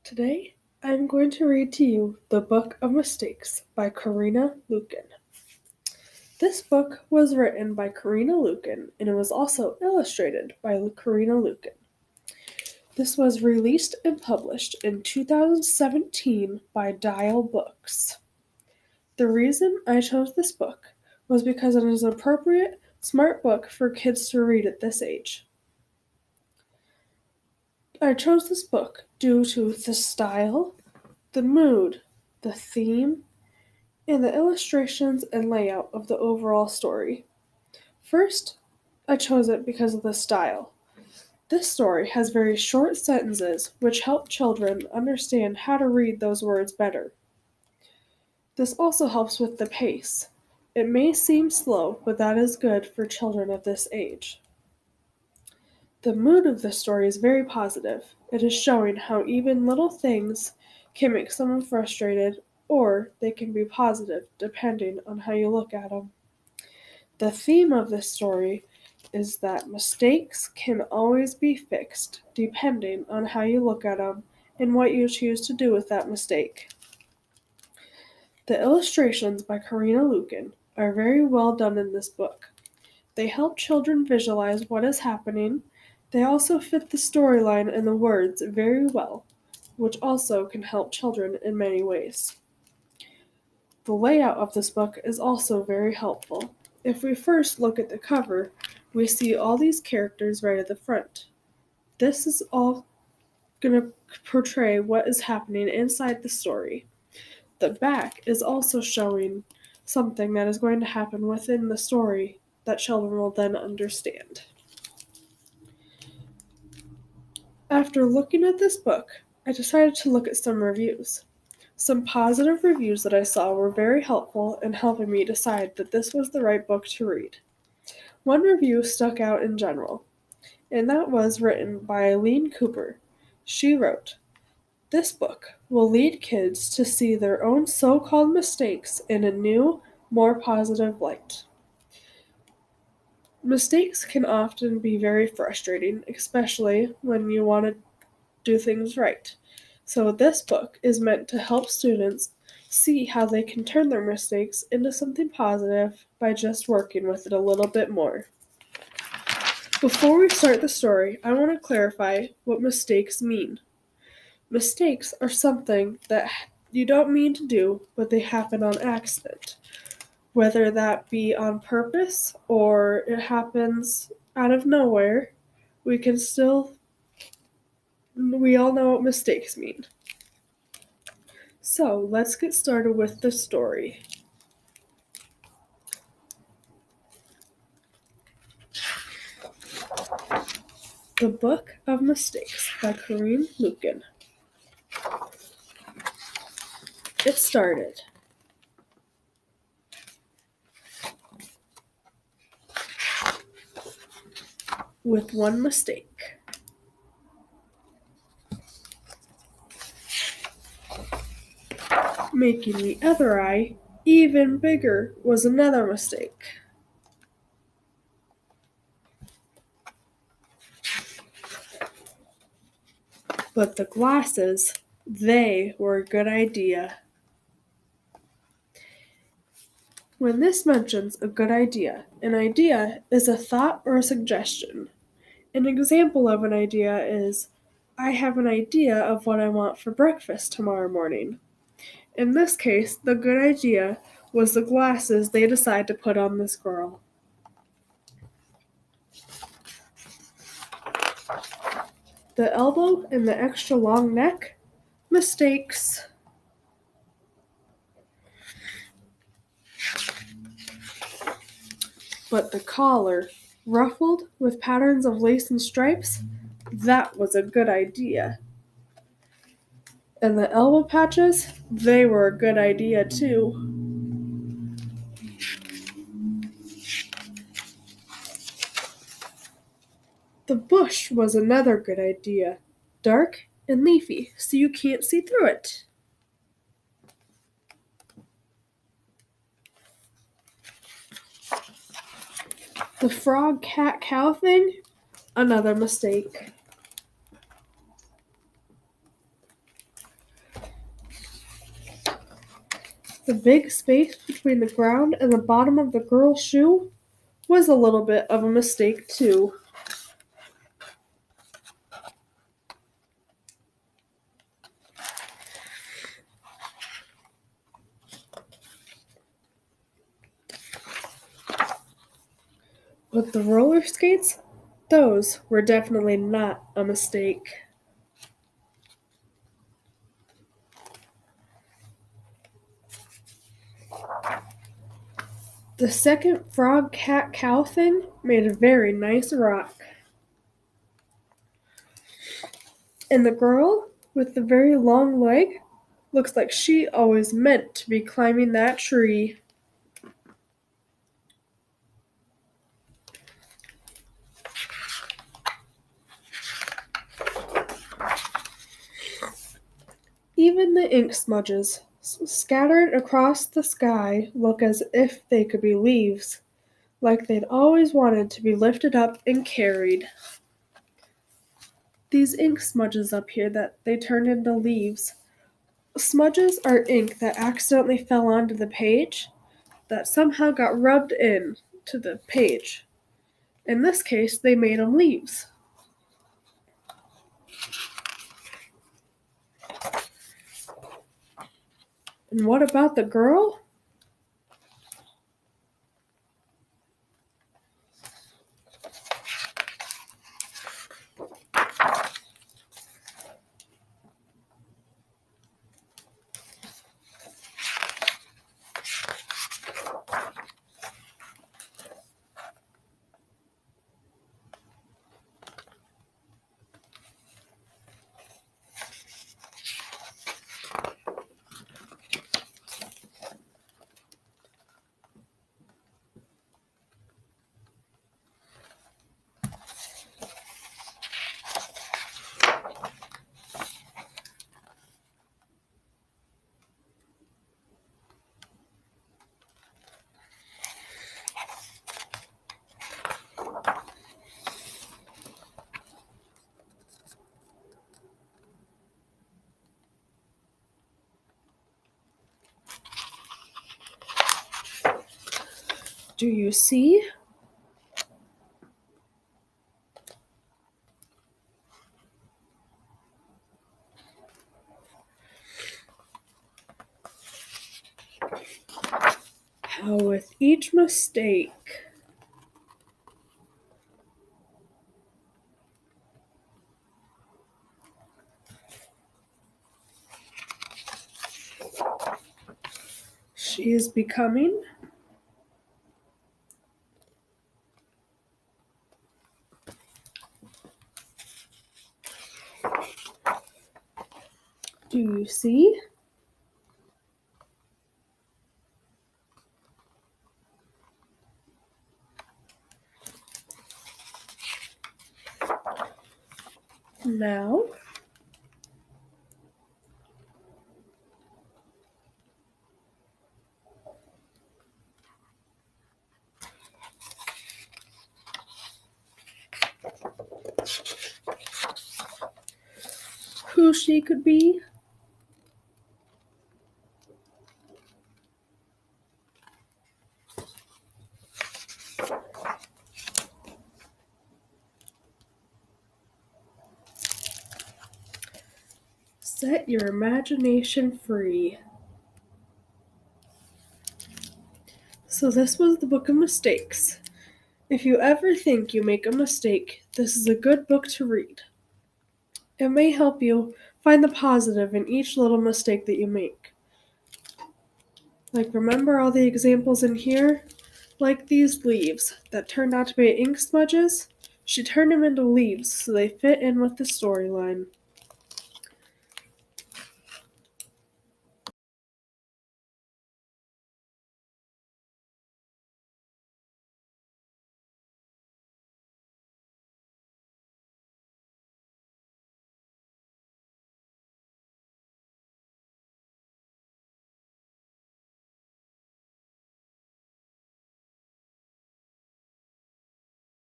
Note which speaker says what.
Speaker 1: Today, I am going to read to you The Book of Mistakes by Corinna Luyken. This book was written by Corinna Luyken and it was also illustrated by Corinna Luyken. This was released and published in 2017 by Dial Books. The reason I chose this book was because it is an appropriate, smart book for kids to read at this age. I chose this book due to the style, the mood, the theme, and the illustrations and layout of the overall story. First, I chose it because of the style. This story has very short sentences which help children understand how to read those words better. This also helps with the pace. It may seem slow, but that is good for children of this age. The mood of the story is very positive. It is showing how even little things can make someone frustrated, or they can be positive depending on how you look at them. The theme of this story is that mistakes can always be fixed depending on how you look at them and what you choose to do with that mistake. The illustrations by Corinna Luyken are very well done in this book. They help children visualize what is happening. They also fit the storyline and the words very well, which also can help children in many ways. The layout of this book is also very helpful. If we first look at the cover, we see all these characters right at the front. This is all going to portray what is happening inside the story. The back is also showing something that is going to happen within the story that children will then understand. After looking at this book, I decided to look at some reviews. Some positive reviews that I saw were very helpful in helping me decide that this was the right book to read. One review stuck out in general, and that was written by Eileen Cooper. She wrote, "This book will lead kids to see their own so-called mistakes in a new, more positive light." Mistakes can often be very frustrating, especially when you want to do things right. So this book is meant to help students see how they can turn their mistakes into something positive by just working with it a little bit more. Before we start the story, I want to clarify what mistakes mean. Mistakes are something that you don't mean to do, but they happen on accident. Whether that be on purpose or it happens out of nowhere, we all know what mistakes mean. So let's get started with the story. The Book of Mistakes by Corinna Luyken. It started. With one mistake. Making the other eye even bigger was another mistake. But the glasses, they were a good idea. When this mentions a good idea, an idea is a thought or a suggestion. An example of an idea is, I have an idea of what I want for breakfast tomorrow morning. In this case, the good idea was the glasses they decide to put on this girl. The elbow and the extra long neck? Mistakes. But the collar, ruffled with patterns of lace and stripes? That was a good idea. And the elbow patches? They were a good idea too. The bush was another good idea. Dark and leafy, so you can't see through it. The frog, cat, cow thing? Another mistake. The big space between the ground and the bottom of the girl's shoe was a little bit of a mistake, too. But the roller skates, those were definitely not a mistake. The second frog cat cow thing made a very nice rock. And the girl with the very long leg looks like she always meant to be climbing that tree. Even the ink smudges scattered across the sky look as if they could be leaves, like they'd always wanted to be lifted up and carried. These ink smudges up here that they turned into leaves. Smudges are ink that accidentally fell onto the page that somehow got rubbed in to the page. In this case, they made them leaves. And what about the girl? Do you see? How with each mistake, she is becoming Do you see? Now, who she could be? Set your imagination free. So this was the Book of Mistakes. If you ever think you make a mistake, this is a good book to read. It may help you find the positive in each little mistake that you make. Like, remember all the examples in here? Like these leaves that turned out to be ink smudges? She turned them into leaves so they fit in with the storyline.